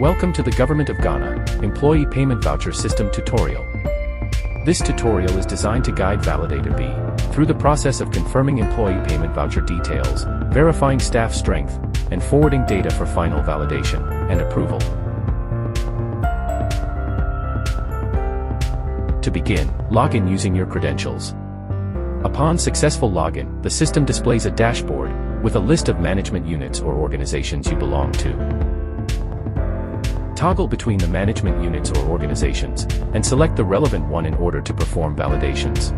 Welcome to the Government of Ghana Employee Payment Voucher System tutorial. This tutorial is designed to guide Validator B through the process of confirming employee payment voucher details, verifying staff strength, and forwarding data for final validation and approval. To begin, log in using your credentials. Upon successful login, the system displays a dashboard with a list of management units or organizations you belong to. Toggle between the management units or organizations, and select the relevant one in order to perform validations.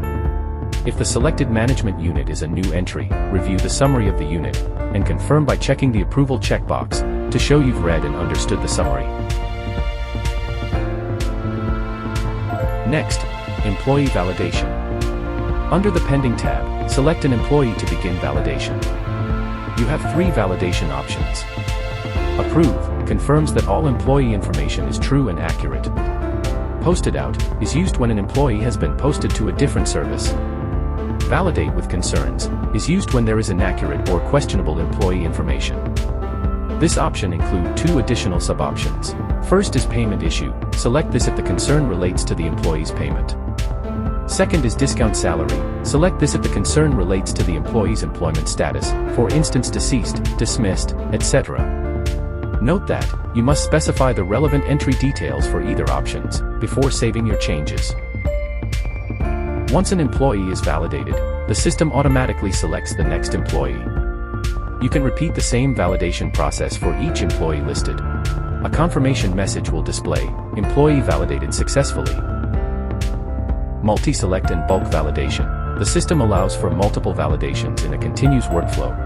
If the selected management unit is a new entry, review the summary of the unit, and confirm by checking the approval checkbox to show you've read and understood the summary. Next, Employee Validation. Under the Pending tab, select an employee to begin validation. You have three validation options. Approve confirms that all employee information is true and accurate. Posted out is used when an employee has been posted to a different service. Validate with concerns is used when there is inaccurate or questionable employee information. This option includes two additional sub-options. First is Payment Issue. Select this if the concern relates to the employee's payment. Second is Discount Salary. Select this if the concern relates to the employee's employment status, for instance deceased, dismissed, etc. Note that you must specify the relevant entry details for either options before saving your changes. Once an employee is validated, the system automatically selects the next employee. You can repeat the same validation process for each employee listed. A confirmation message will display, "Employee validated successfully." Multi-select and bulk validation. The system allows for multiple validations in a continuous workflow.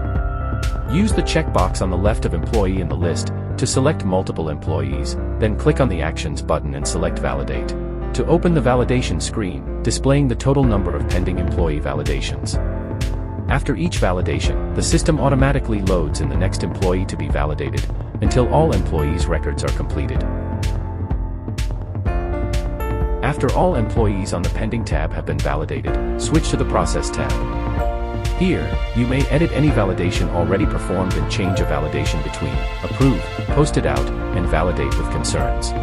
Use the checkbox on the left of Employee in the list to select multiple employees, then click on the Actions button and select Validate to open the validation screen, displaying the total number of pending employee validations. After each validation, the system automatically loads in the next employee to be validated until all employees' records are completed. After all employees on the Pending tab have been validated, switch to the Process tab. Here, you may edit any validation already performed and change a validation between Approve, Posted out, and Validate with concerns.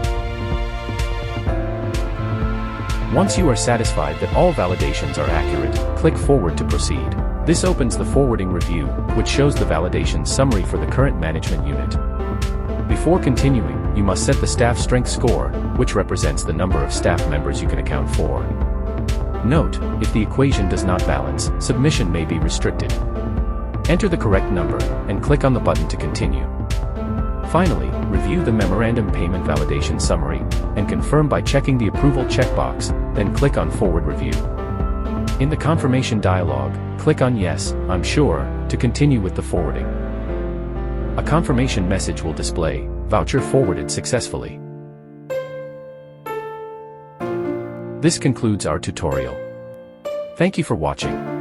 Once you are satisfied that all validations are accurate, click Forward to proceed. This opens the forwarding review, which shows the validation summary for the current management unit. Before continuing, you must set the staff strength score, which represents the number of staff members you can account for. Note, if the equation does not balance, submission may be restricted. Enter the correct number, and click on the button to continue. Finally, review the Memorandum Payment Validation Summary, and confirm by checking the Approval checkbox, then click on Forward Review. In the confirmation dialog, click on Yes, I'm sure, to continue with the forwarding. A confirmation message will display, Voucher forwarded successfully. This concludes our tutorial. Thank you for watching.